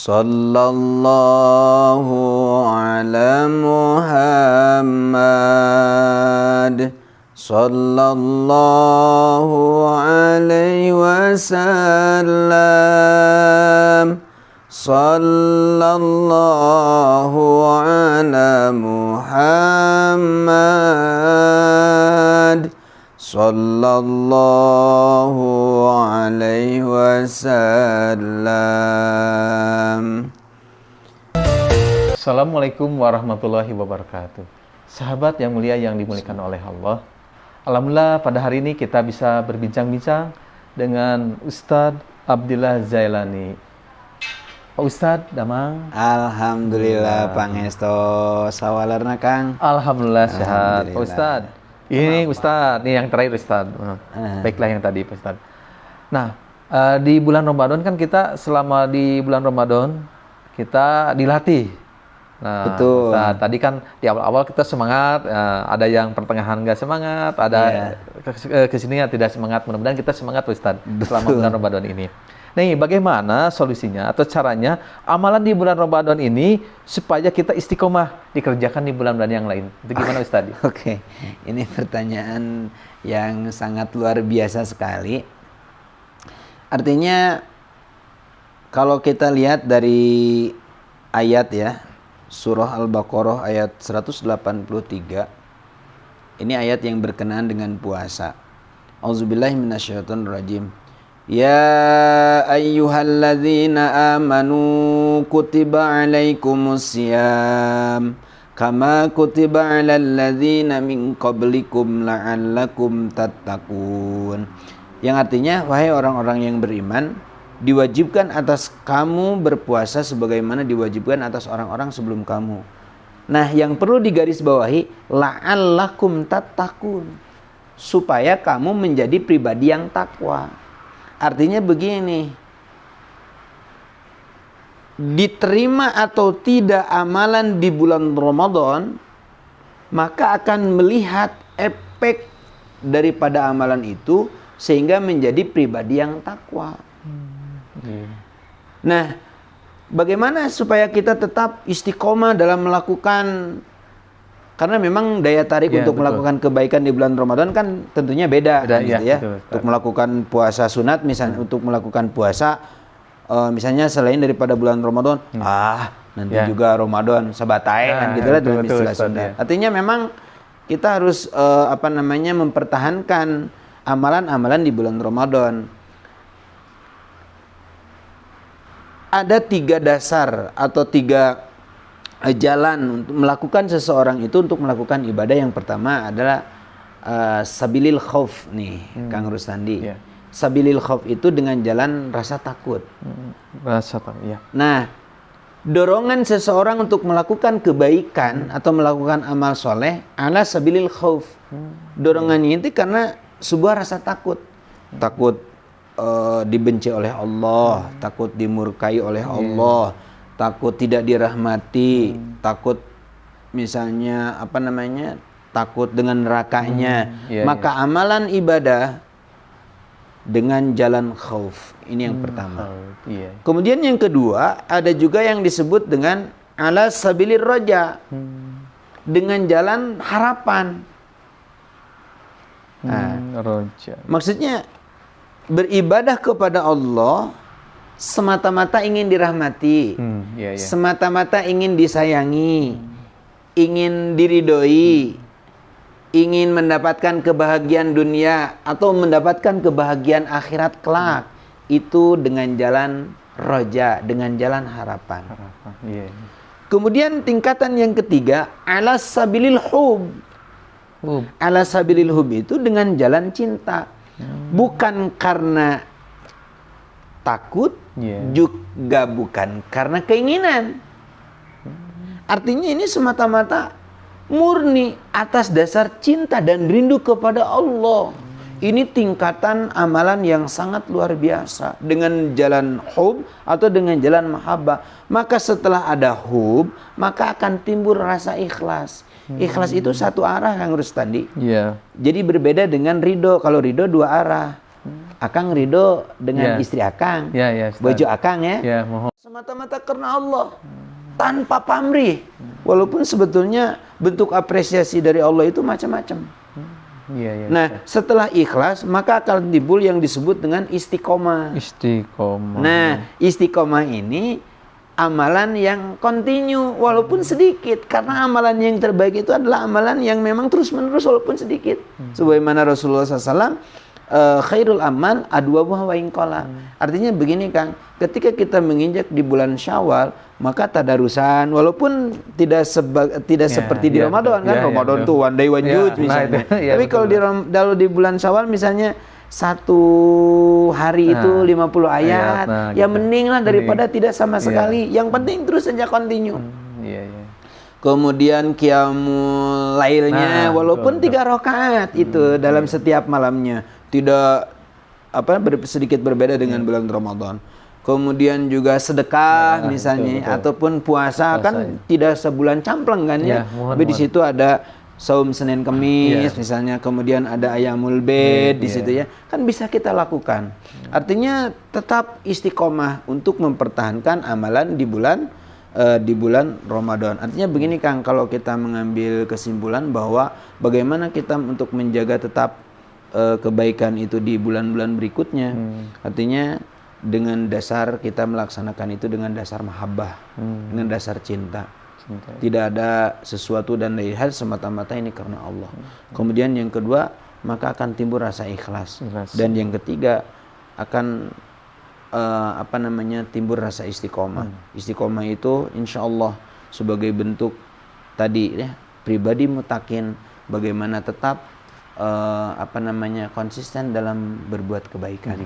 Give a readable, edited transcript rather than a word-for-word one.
Sallallahu ala Muhammad. Sallallahu alaihi wasallam. Sallallahu ala Muhammad. Sallallahu alaihi wasallam. Assalamualaikum warahmatullahi wabarakatuh. Sahabat yang mulia yang dimuliakan oleh Allah, alhamdulillah pada hari ini kita bisa berbincang-bincang dengan Ustadz Abdillah Zailani. Pak Ustadz, damang? Alhamdulillah, Pangesto. Sawalarna, Kang? Alhamdulillah sehat. Pak Ustadz, ini Ustadz, ini yang terakhir Ustadz. Baiklah yang tadi Pak Ustadz. Nah, di bulan Ramadan kan kita selama di bulan Ramadan kita dilatih. Nah, betul. Ustadz, tadi kan di awal-awal kita semangat, ada yang pertengahan nggak semangat, ada kesininya tidak semangat. Mudah-mudahan kita semangat Ustadz selama bulan Ramadan ini. Nih, bagaimana solusinya atau caranya amalan di bulan Ramadan ini supaya kita istiqomah dikerjakan di bulan-bulan yang lain? Itu gimana Ustadz? Oke, ini pertanyaan yang sangat luar biasa sekali. Artinya, kalau kita lihat dari ayat ya, Surah Al-Baqarah ayat 183, ini ayat yang berkenaan dengan puasa. Auzubillahi minasyaitonirrajim. Ya ayyuhalladzina amanu kutiba alaikumusiyam kama kutiba alal ladzina min qablikum la'allakum tattaqun. Yang artinya, wahai orang-orang yang beriman, diwajibkan atas kamu berpuasa sebagaimana diwajibkan atas orang-orang sebelum kamu. Nah, yang perlu digarisbawahi, la'allakum tattaqun, supaya kamu menjadi pribadi yang takwa. Artinya begini, diterima atau tidak amalan di bulan Ramadan, maka akan melihat efek daripada amalan itu sehingga menjadi pribadi yang takwa. Nah, bagaimana supaya kita tetap istiqomah dalam melakukan, karena memang daya tarik untuk melakukan kebaikan di bulan Ramadan kan tentunya beda gitu ya. Betul. Untuk melakukan puasa sunat misalnya, untuk melakukan puasa misalnya selain daripada bulan Ramadan, nanti juga Ramadan sabatai kan gitu lah dalam istilah Sunda. Artinya memang kita harus mempertahankan amalan-amalan di bulan Ramadan. Ada 3 dasar atau 3 jalan untuk melakukan seseorang itu untuk melakukan ibadah. Yang pertama adalah sabilil khauf nih, Kang Rustandi. Sabilil khauf itu dengan jalan rasa takut. Rasa takut, ya. Nah, dorongan seseorang untuk melakukan kebaikan atau melakukan amal soleh ala sabilil khauf. Dorongannya itu karena sebuah rasa takut. Takut dibenci oleh Allah, takut dimurkai oleh Allah, takut tidak dirahmati, takut misalnya takut dengan nerakanya. Maka amalan ibadah dengan jalan khauf, ini yang pertama. Kemudian yang kedua, ada juga yang disebut dengan ala sabilir roja, dengan jalan harapan. Maksudnya beribadah kepada Allah semata-mata ingin dirahmati, semata-mata ingin disayangi, ingin diridhoi, ingin mendapatkan kebahagiaan dunia atau mendapatkan kebahagiaan akhirat kelak, itu dengan jalan roja, dengan jalan harapan. Kemudian tingkatan yang ketiga, ala sabilil hub. Ala sabilil hub itu dengan jalan cinta. Bukan karena takut, juga bukan karena keinginan. Artinya ini semata-mata murni atas dasar cinta dan rindu kepada Allah. Ini tingkatan amalan yang sangat luar biasa. Dengan jalan hub atau dengan jalan mahabbah. Maka setelah ada hub, maka akan timbul rasa ikhlas. Ikhlas itu satu arah, Kang Rustandi. Jadi berbeda dengan ridho. Kalau ridho 2 arah. Akang ridho dengan Ya. istri Akang, Ya, ya, Ustaz. baju Akang ya. Ya, mohon. Semata-mata karena Allah, tanpa pamrih. Walaupun sebetulnya bentuk apresiasi dari Allah itu macam-macam. Iya, iya. Nah, setelah ikhlas, maka akan timbul yang disebut dengan istiqomah. Istiqomah. Nah, istiqomah ini amalan yang kontinu walaupun sedikit, karena amalan yang terbaik itu adalah amalan yang memang terus-menerus walaupun sedikit. Sebagaimana Rasulullah SAW, khairul amal adwabuha wa inqala. Artinya begini Kang, ketika kita menginjak di bulan Syawal, maka tadarusan walaupun tidak seperti di Ramadan kan. Ramadan tuh one day one juz misalnya. Tapi kalau di bulan Syawal misalnya satu hari itu 50 ayat, ya gitu. mending lah daripada tidak sama sekali. Yang penting terus saja continue. Iya, iya. Kemudian qiyamul lailnya walaupun 3 rakaat itu dalam setiap malamnya, tidak sedikit berbeda dengan bulan Ramadan. Kemudian juga sedekah misalnya, betul. Ataupun puasa kan tidak sebulan campleng kan ya. Tapi di situ ada saum Senin Kemis misalnya, kemudian ada Ayamul Bid di situ ya. Kan bisa kita lakukan. Artinya tetap istiqomah untuk mempertahankan amalan di bulan Ramadan. Artinya begini Kang, kalau kita mengambil kesimpulan bahwa bagaimana kita untuk menjaga tetap kebaikan itu di bulan-bulan berikutnya. Artinya dengan dasar kita melaksanakan itu dengan dasar mahabbah, dengan dasar cinta. Tidak ada sesuatu dan lain hal, semata-mata ini karena Allah. Kemudian yang kedua, maka akan timbul rasa ikhlas. Dan yang ketiga akan timbul rasa istiqomah. Istiqomah itu insya Allah sebagai bentuk tadi ya, pribadi mutakin, bagaimana tetap konsisten dalam berbuat kebaikan.